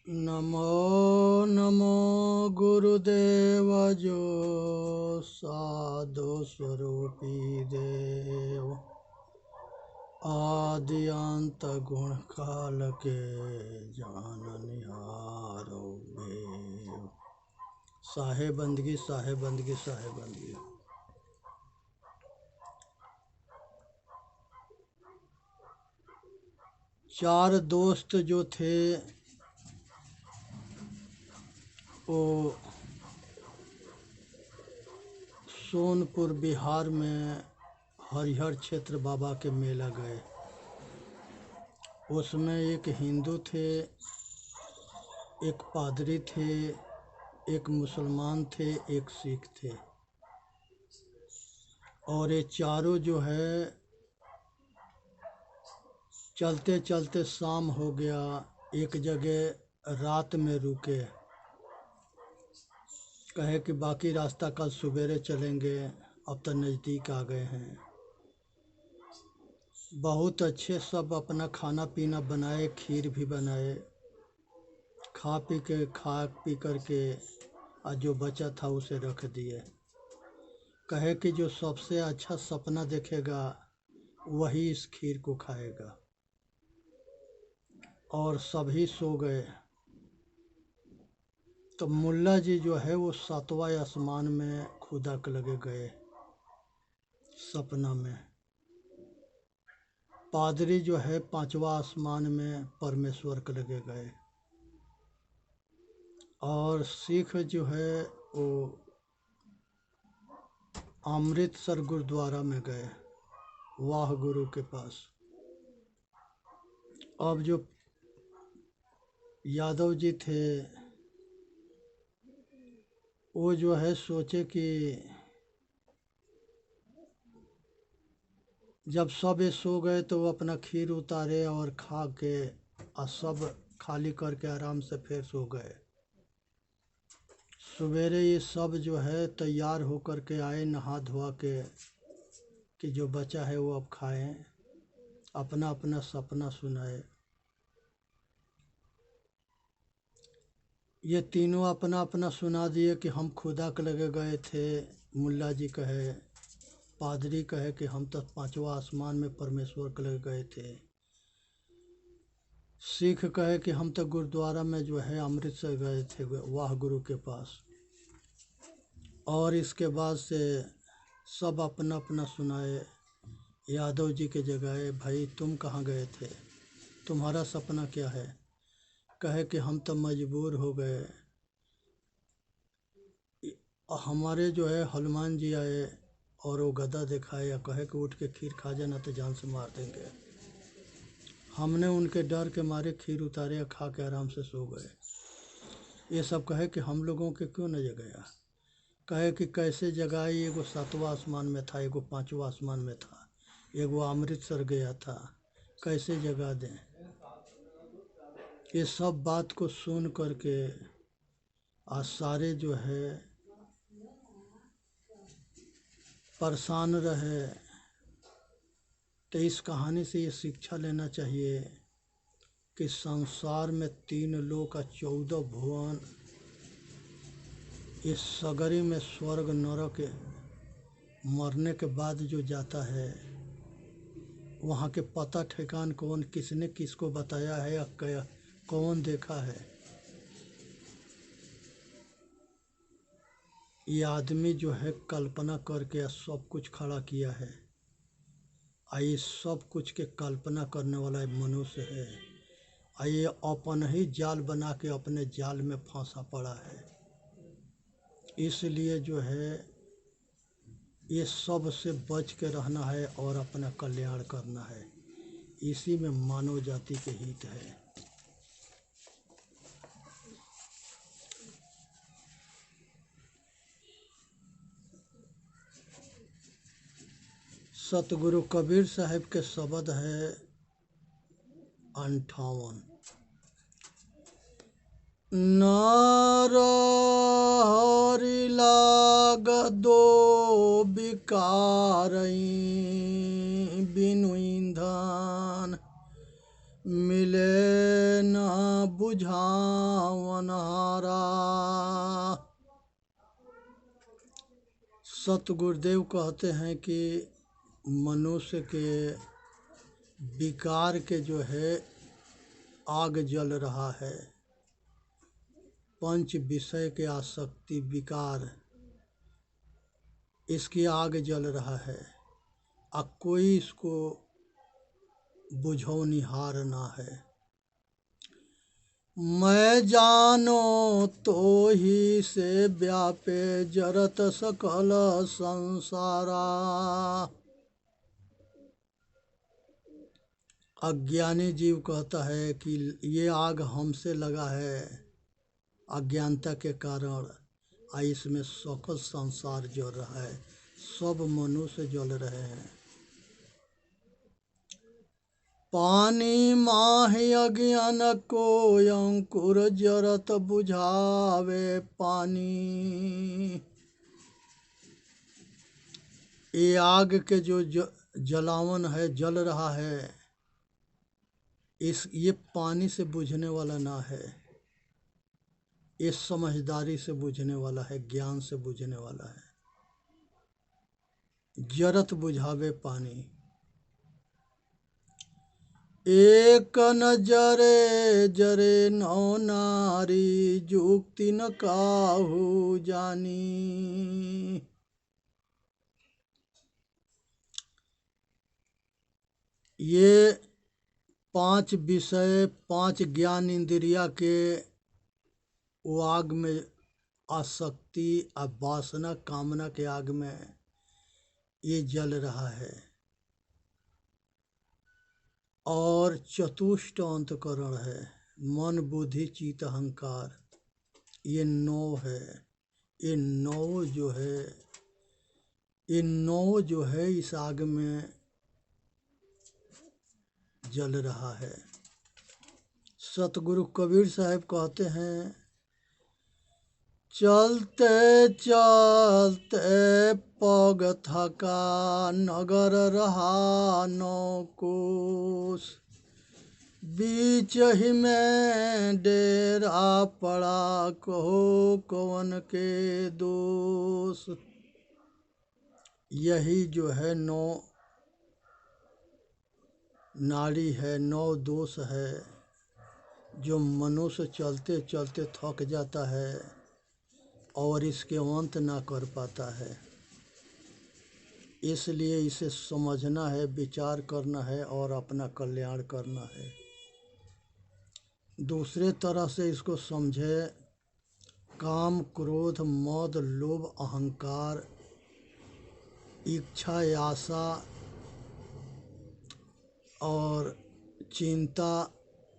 नमो नमो गुरुदेव जो साधु स्वरूपी देव आदि अंत गुण काल के जाननिहारो देव। साहे बंदगी साहे बंदगी साहे बंदगी। चार दोस्त जो थे वो सोनपुर बिहार में हरिहर क्षेत्र बाबा के मेला गए। उसमें एक हिंदू थे, एक पादरी थे, एक मुसलमान थे, एक सिख थे। और ये चारों जो है चलते चलते शाम हो गया, एक जगह रात में रुके। कहे कि बाकी रास्ता कल सवेरे चलेंगे, अब तो नज़दीक आ गए हैं। बहुत अच्छे सब अपना खाना पीना बनाए, खीर भी बनाए। खा पी करके और जो बचा था उसे रख दिए। कहे कि जो सबसे अच्छा सपना देखेगा वही इस खीर को खाएगा। और सभी सो गए। तो मुल्ला जी जो है वो सातवां आसमान में खुदा के लगे गए सपना में। पादरी जो है पांचवा आसमान में परमेश्वर के लगे गए। और सिख जो है वो अमृतसर गुरुद्वारा में गए, वाह गुरु के पास। अब जो यादव जी थे वो जो है सोचे कि जब सब ये सो गए तो वो अपना खीर उतारे और खा के और सब खाली करके आराम से फिर सो गए। सवेरे ये सब जो है तैयार होकर के आए नहा धोआ के कि जो बचा है वो अब खाएं। अपना अपना सपना सुनाए। ये तीनों अपना अपना सुना दिए कि हम खुदा के लगे गए थे। मुल्ला जी कहे, पादरी कहे कि हम तो पांचवा आसमान में परमेश्वर के लगे गए थे। सिख कहे कि हम तो गुरुद्वारा में जो है अमृतसर गए थे वाह गुरु के पास। और इसके बाद से सब अपना अपना सुनाए। यादव जी के जगह, भाई तुम कहाँ गए थे, तुम्हारा सपना क्या है? कहे कि हम तो मजबूर हो गए। हमारे जो है हनुमान जी आए और वो गदा दिखाए या कहे कि उठ के खीर खा जाना तो जान से मार देंगे। हमने उनके डर के मारे खीर उतारे, खा के आराम से सो गए। ये सब कहे कि हम लोगों के क्यों न जगाया? कहे कि कैसे जगाई? एगो सातवां आसमान में था, एगो पांचवा आसमान में था, एगो अमृतसर गया था, कैसे जगा दें? ये सब बात को सुन करके आज सारे जो है परेशान रहे। तो इस कहानी से ये शिक्षा लेना चाहिए कि संसार में 3 लोक 14 भुवन, इस सगरी में स्वर्ग नरक मरने के बाद जो जाता है वहाँ के पता ठिकान कौन, किसने किसको बताया है या कौन देखा है? ये आदमी जो है कल्पना करके सब कुछ खड़ा किया है। ये सब कुछ के कल्पना करने वाला मनुष्य है। ये अपन ही जाल बना के अपने जाल में फंसा पड़ा है। इसलिए जो है ये सब से बच के रहना है और अपना कल्याण करना है। इसी में मानव जाति के हित है। सतगुरु कबीर साहब के शब्द है 58। नारहरि लाग दो बिकारई बिनु ईंधन, मिले न बुझावनहारा। सतगुरुदेव कहते हैं कि मनुष्य के विकार के जो है आग जल रहा है, पंच विषय के आसक्ति विकार, इसकी आग जल रहा है, अब कोई इसको बुझौनिहार ना है। मैं जानो तो ही से व्यापे जरत सकल संसारा। अज्ञानी जीव कहता है कि ये आग हमसे लगा है अज्ञानता के कारण, इसमें सकल संसार जल रहा है, सब मनुष्य जल रहे हैं। पानी माहि अज्ञान को अंकुर जरत बुझावे पानी। ये आग के जो जलावन है, जल रहा है, ये पानी से बुझने वाला ना है, ये समझदारी से बुझने वाला है, ज्ञान से बुझने वाला है। जरत बुझावे पानी। एक न जरे जरे नौ नारी, जुक्ति न काहू जानी। ये पांच विषय, पांच ज्ञान इंद्रिया के वो आग में आसक्ति और वासना कामना के आग में ये जल रहा है। और चतुष्ट अंतकरण है, मन बुद्धि चित्त अहंकार, ये नौ है। ये नौ जो है इस आग में जल रहा है। सतगुरु कबीर साहब कहते हैं, चलते चलते पग थका नगर रहा नौ कोस। बीच ही में डेरा पड़ा कहो कौन के दोष। यही जो है नौ नाड़ी है, नौ दोष है, जो मनुष्य चलते चलते थक जाता है और इसके अंत ना कर पाता है। इसलिए इसे समझना है, विचार करना है और अपना कल्याण करना है। दूसरे तरह से इसको समझे, काम क्रोध मद लोभ अहंकार इच्छा आशा और चिंता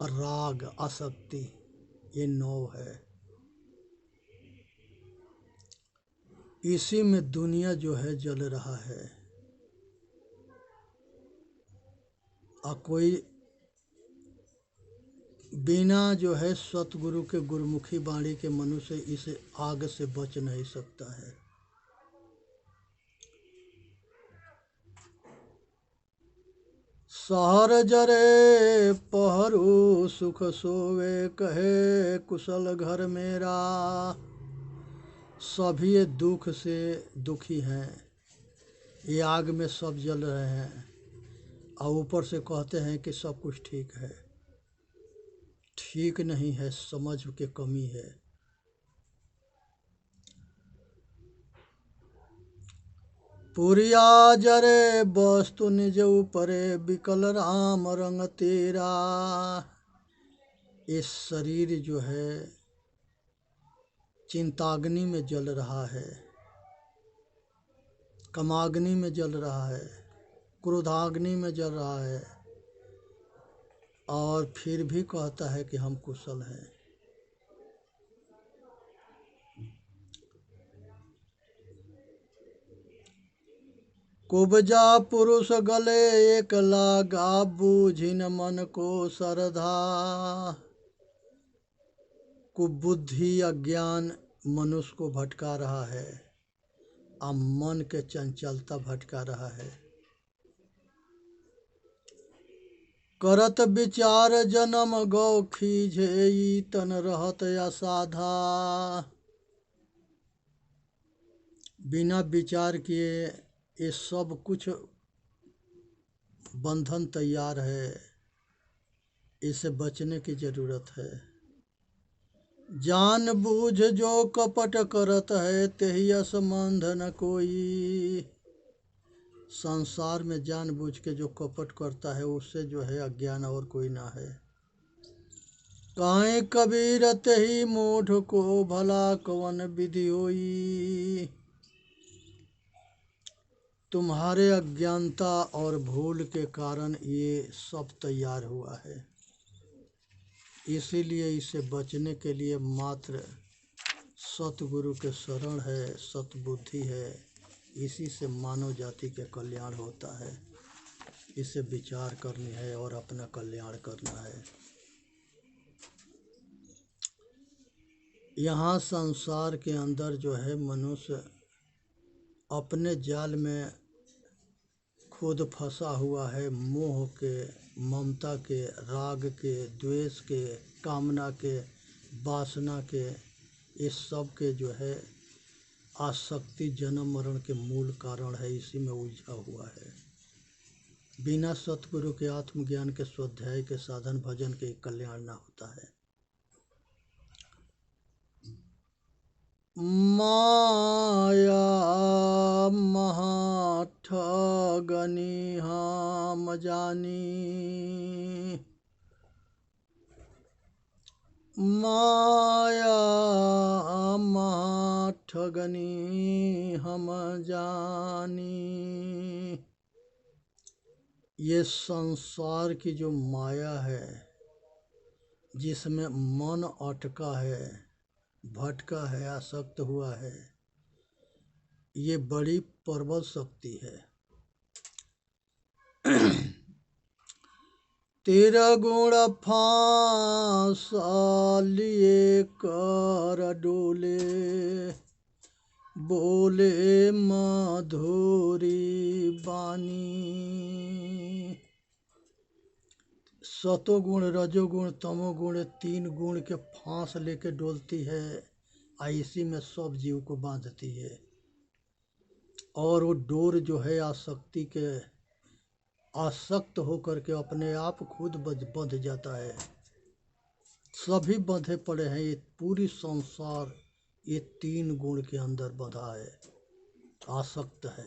राग आसक्ति, ये नौ है। इसी में दुनिया जो है जल रहा है। और कोई बिना जो है सतगुरु के गुरुमुखी वाणी के मनुष्य इस आग से बच नहीं सकता है। सहर जरे पहरू सुख सोवे कहे कुशल घर मेरा। सभी ये दुख से दुखी हैं, ये आग में सब जल रहे हैं और ऊपर से कहते हैं कि सब कुछ ठीक है। ठीक नहीं है, समझ के कमी है। पुरिया जरे वस्तु निज ऊपरे विकल राम रंग तेरा। ये शरीर जो है चिंताग्नि में जल रहा है, कामाग्नि में जल रहा है, क्रोधाग्नि में जल रहा है और फिर भी कहता है कि हम कुशल हैं। कुब्जा पुरुष गले एक लागा बूझिन मन को सरधा। कुबुद्धि अज्ञान मनुष्य को भटका रहा है और मन के चंचलता भटका रहा है। करत विचार जन्म गौ खीझे तन रहत असाधा। बिना विचार किए ये सब कुछ बंधन तैयार है, इससे बचने की जरूरत है। जान बूझ जो कपट करत है तेहि असंबंध न कोई। संसार में जानबूझ के जो कपट करता है उससे जो है अज्ञान और कोई ना है। काहे कबीर तेहि मूढ़ को भला कवन विधि होई। तुम्हारे अज्ञानता और भूल के कारण ये सब तैयार हुआ है, इसीलिए इसे बचने के लिए मात्र सतगुरु के शरण है, सतबुद्धि है। इसी से मानव जाति के कल्याण होता है। इसे विचार करनी है और अपना कल्याण करना है। यहाँ संसार के अंदर जो है मनुष्य अपने जाल में खुद फंसा हुआ है। मोह के, ममता के, राग के, द्वेष के, कामना के, वासना के, इस सब के जो है आसक्ति जन्म मरण के मूल कारण है। इसी में उलझा हुआ है। बिना सतगुरु के आत्मज्ञान के, स्वाध्याय के, साधन भजन के कल्याण ना होता है। माया महाठगनी हम जानी। माया महाठगनी हम जानी। ये संसार की जो माया है, जिसमें मन अटका है, भटका है, आसक्त हुआ है, ये बड़ी प्रबल शक्ति है। तेरा गुण फांस लिए कर डोले, बोले मधुरी बानी। सतोगुण, रजोगुण, तमोगुण, तीन गुण के फांस लेके डोलती है, इसी में सब जीव को बांधती है। और वो डोर जो है आसक्ति के, आसक्त होकर के अपने आप खुद बंध जाता है। सभी बंधे पड़े हैं। ये पूरी संसार ये तीन गुण के अंदर बंधा है, आसक्त है।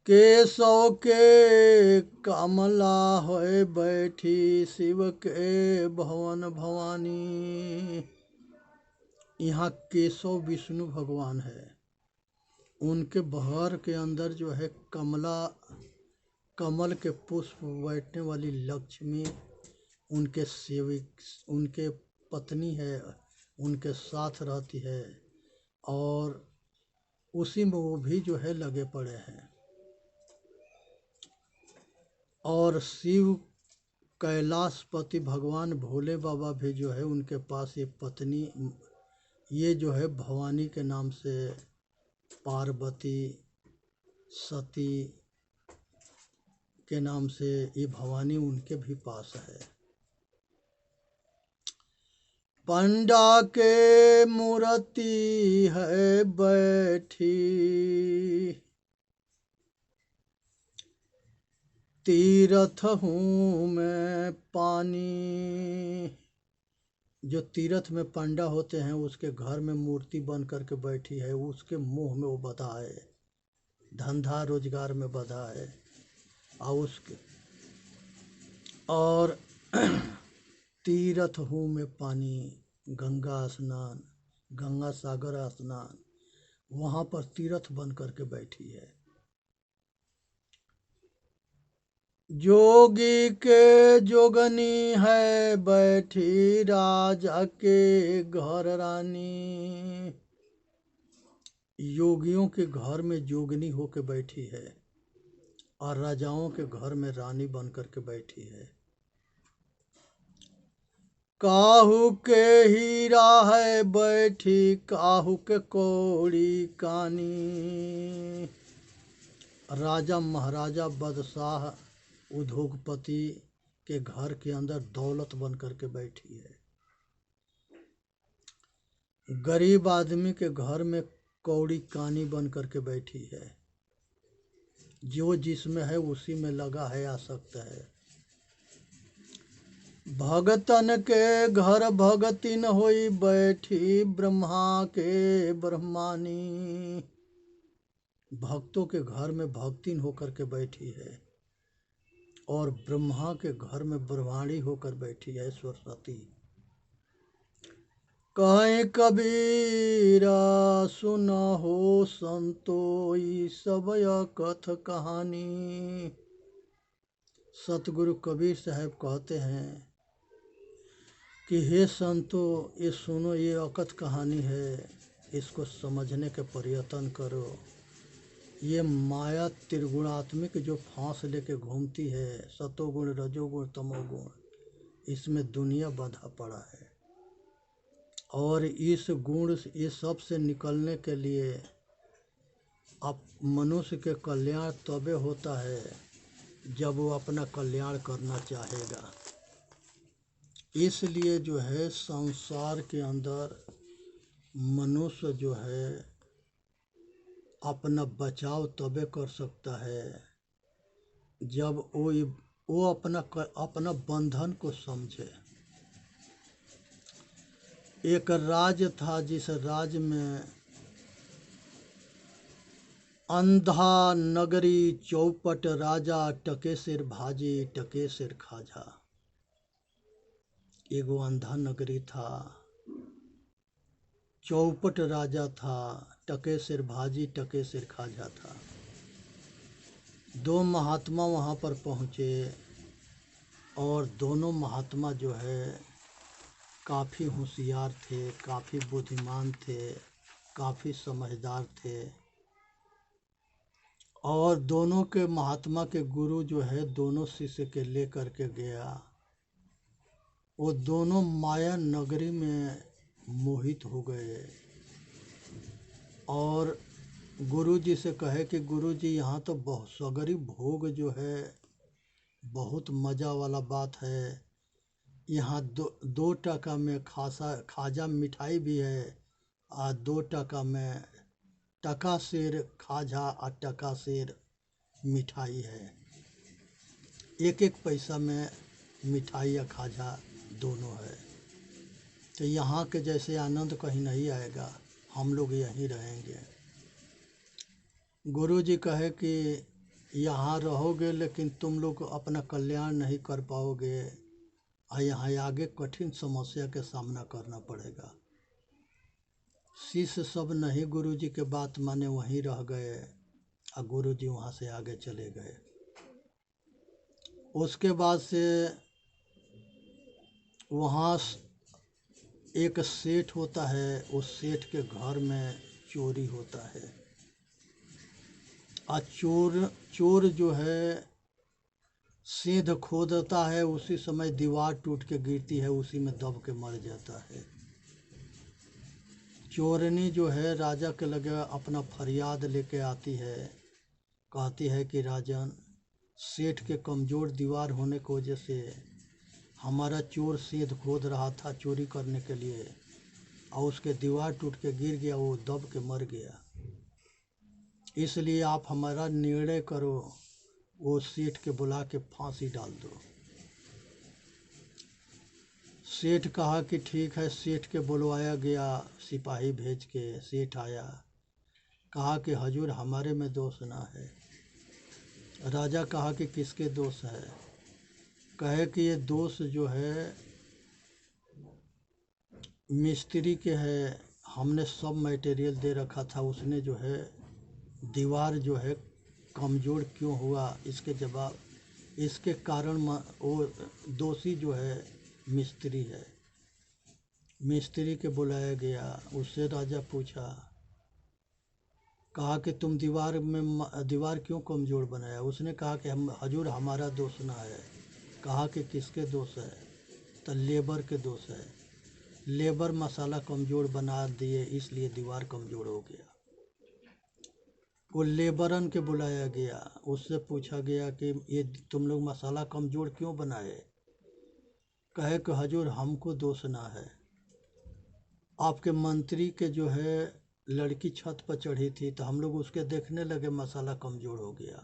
केशव के कमला होए बैठी, शिव के भवन भवानी। यहाँ केशव विष्णु भगवान है। उनके बहर के अंदर जो है कमला, कमल के पुष्प बैठने वाली लक्ष्मी उनके सेविक, उनके पत्नी है, उनके साथ रहती है। और उसी में वो भी जो है लगे पड़े हैं। और शिव कैलाशपति भगवान भोले बाबा भी जो है उनके पास ये पत्नी, ये जो है भवानी के नाम से, पार्वती, सती के नाम से ये भवानी उनके भी पास है। पंडा के मूर्ति है बैठी, तीर्थ हूँ मैं पानी। जो तीर्थ में पंडा होते हैं उसके घर में मूर्ति बन करके बैठी है, उसके मुंह में वो बधा है, धंधा रोजगार में बधा है। और तीर्थ हूँ मैं पानी, गंगा स्नान, गंगा सागर स्नान, वहाँ पर तीर्थ बन करके बैठी है। जोगी के जोगनी है बैठी, राजा के घर रानी। योगियों के घर में जोगनी होके बैठी है और राजाओं के घर में रानी बन करके बैठी है। काहू के हीरा है बैठी, काहू के कौड़ी कानी। राजा महाराजा बादशाह उद्योगपति के घर के अंदर दौलत बन करके बैठी है। गरीब आदमी के घर में कौड़ी कानी बन करके बैठी है। जो जिसमें है उसी में लगा है, आसक्त है। भगतन के घर भगतिन होई बैठी, ब्रह्मा के ब्रह्मानी। भक्तों के घर में भक्तिन होकर के बैठी है और ब्रह्मा के घर में ब्रह्माणी होकर बैठी है सरस्वती। कहीं कबीरा सुना हो संतोई, सब कथ कहानी। सतगुरु कबीर साहब कहते हैं कि हे संतो, ये सुनो, ये अकथ कहानी है, इसको समझने के प्रयत्न करो। ये माया त्रिगुणात्मिक जो फांस लेके घूमती है, सतोगुण रजोगुण तमोगुण, इसमें दुनिया बंधा पड़ा है। और इस गुण, ये सब से निकलने के लिए अब मनुष्य के कल्याण तबे होता है जब वो अपना कल्याण करना चाहेगा। इसलिए जो है संसार के अंदर मनुष्य जो है अपना बचाव तबे कर सकता है जब वो अपना बंधन को समझे। एक राज्य था, जिस राज्य में अंधा नगरी चौपट राजा, टके सिर भाजी टके सिर खाजा। एगो अंधा नगरी था, चौपट राजा था, टके सिर भाजी टके सिर खाजा था। दो महात्मा वहाँ पर पहुँचे और दोनों महात्मा जो है काफ़ी होशियार थे, काफ़ी बुद्धिमान थे, काफ़ी समझदार थे। और दोनों के महात्मा के गुरु जो है दोनों शिष्य के ले करके गया। वो दोनों माया नगरी में मोहित हो गए और गुरु जी से कहे कि गुरु जी, यहाँ तो बहुत सगरी भोग जो है, बहुत मज़ा वाला बात है। यहाँ दो टका में खाजा मिठाई भी है और 2 टका में टका सेर खाजा और टका सेर मिठाई है। 1-1 पैसा में मिठाई या खाजा दोनों है। तो यहाँ के जैसे आनंद कहीं नहीं आएगा, हम लोग यहीं रहेंगे। गुरु जी कहे कि यहाँ रहोगे लेकिन तुम लोग अपना कल्याण नहीं कर पाओगे और यहाँ आगे कठिन समस्या के सामना करना पड़ेगा। शिष्य सब नहीं गुरु जी के बात माने, वहीं रह गए और गुरु जी वहाँ से आगे चले गए। उसके बाद से वहाँ एक सेठ होता है, उस सेठ के घर में चोरी होता है और चोर जो है सेंध खोदता है, उसी समय दीवार टूट के गिरती है, उसी में दब के मर जाता है। चोरनी जो है राजा के लगे अपना फरियाद लेके आती है, कहती है कि राजन, सेठ के कमज़ोर दीवार होने की वजह से हमारा चोर सेंध खोद रहा था चोरी करने के लिए और उसके दीवार टूट के गिर गया, वो दब के मर गया। इसलिए आप हमारा निर्णय करो, वो सेठ के बुला के फांसी डाल दो। सेठ कहा कि ठीक है। सेठ के बुलवाया गया, सिपाही भेज के सेठ आया, कहा कि हजूर हमारे में दोष ना है। राजा कहा कि किसके दोष है? कहे कि ये दोष जो है मिस्त्री के है, हमने सब मटेरियल दे रखा था, उसने जो है दीवार जो है कमज़ोर क्यों हुआ, इसके कारण वो दोषी जो है मिस्त्री है। मिस्त्री के बुलाया गया, उससे राजा पूछा, कहा कि तुम दीवार क्यों कमज़ोर बनाया? उसने कहा कि हम हजूर हमारा दोष ना है। कहा कि किसके दोष है? तो लेबर के दोष है, लेबर मसाला कमज़ोर बना दिए, इसलिए दीवार कमज़ोर हो गया। वो लेबरन के बुलाया गया, उससे पूछा गया कि ये तुम लोग मसाला कमज़ोर क्यों बनाए? कहे कि हजूर हमको दोष ना है, आपके मंत्री के जो है लड़की छत पर चढ़ी थी तो हम लोग उसके देखने लगे, मसाला कमज़ोर हो गया।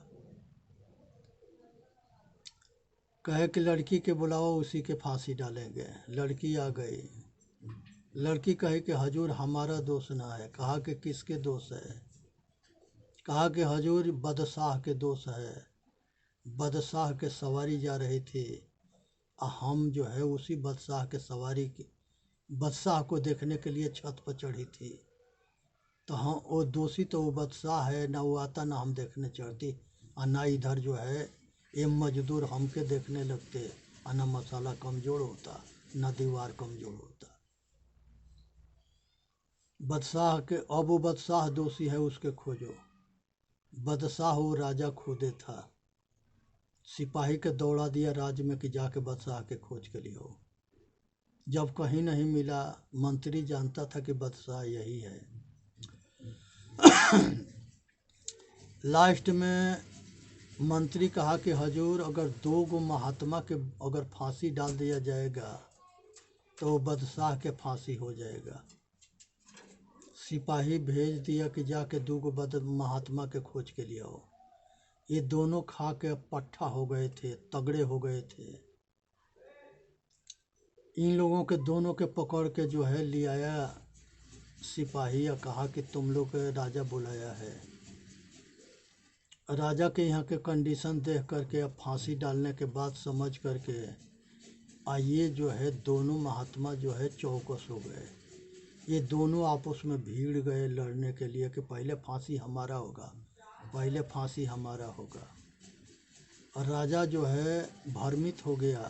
कहे कि लड़की के बुलाओ, उसी के फांसी डालेंगे। लड़की आ गई। लड़की कहे कि हजूर हमारा दोष ना है। कहा कि किसके दोष है? कहा कि हजूर बादशाह के दोष है। बादशाह के सवारी जा रही थी, हम जो है उसी बादशाह के सवारी की बादशाह को देखने के लिए छत पर चढ़ी थी, तो हम वो दोषी तो वो बादशाह है, ना वो आता ना हम देखने चढ़ती, और ना इधर जो है ये मजदूर हमके देखने लगते, और ना मसाला कमज़ोर होता, ना दीवार कमज़ोर होता। बादशाह के अब वो बादशाह दोषी है, उसके खोजो। बादशाह वो राजा खुदे था, सिपाही के दौड़ा दिया राज में कि जाके बादशाह के खोज के लिए हो। जब कहीं नहीं मिला, मंत्री जानता था कि बादशाह यही है। लास्ट में मंत्री कहा कि हजूर अगर 2 गो महात्मा के अगर फांसी डाल दिया जाएगा तो बादशाह के फांसी हो जाएगा। सिपाही भेज दिया कि जाके 2 गो महात्मा के खोज के लिए आओ। ये दोनों खा के पट्ठा हो गए थे, तगड़े हो गए थे। इन लोगों के दोनों के पकड़ के जो है ले आया सिपाही, और कहा कि तुम लोग राजा बुलाया है। राजा के यहाँ के कंडीशन देख करके, अब फांसी डालने के बाद समझ करके ये जो है दोनों महात्मा जो है चौकस हो गए। ये दोनों आपस में भीड़ गए लड़ने के लिए कि पहले फांसी हमारा होगा, पहले फांसी हमारा होगा। और राजा जो है भ्रमित हो गया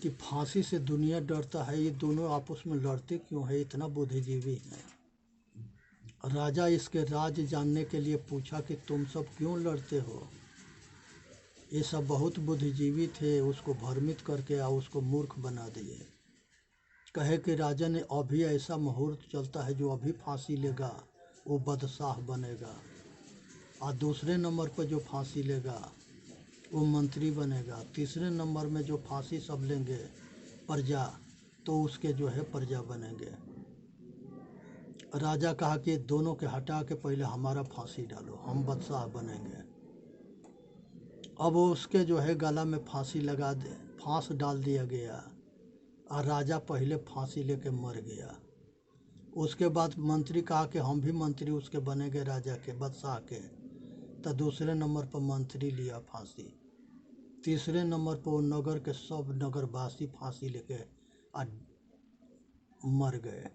कि फांसी से दुनिया डरता है, ये दोनों आपस में लड़ते क्यों है, इतना बुद्धिजीवी हैं। राजा इसके राज जानने के लिए पूछा कि तुम सब क्यों लड़ते हो? ये सब बहुत बुद्धिजीवी थे, उसको भ्रमित करके उसको मूर्ख बना दिए। कहे कि राजा ने अभी ऐसा मुहूर्त चलता है, जो अभी फांसी लेगा वो बादशाह बनेगा, और दूसरे नंबर पर जो फांसी लेगा वो मंत्री बनेगा, तीसरे नंबर में जो फांसी सब लेंगे प्रजा, तो उसके जो है प्रजा बनेंगे। राजा कहा कि दोनों के हटा के पहले हमारा फांसी डालो, हम बादशाह बनेंगे। अब उसके जो है गला में फांसी लगा दे, फांस डाल दिया गया, और राजा पहले फांसी लेके मर गया। उसके बाद मंत्री कहा कि हम भी मंत्री उसके बनेंगे, राजा के बादशाह के। तो दूसरे नंबर पर मंत्री लिया फांसी, तीसरे नंबर पर वो नगर के सब नगरवासी फांसी लेके मर गए।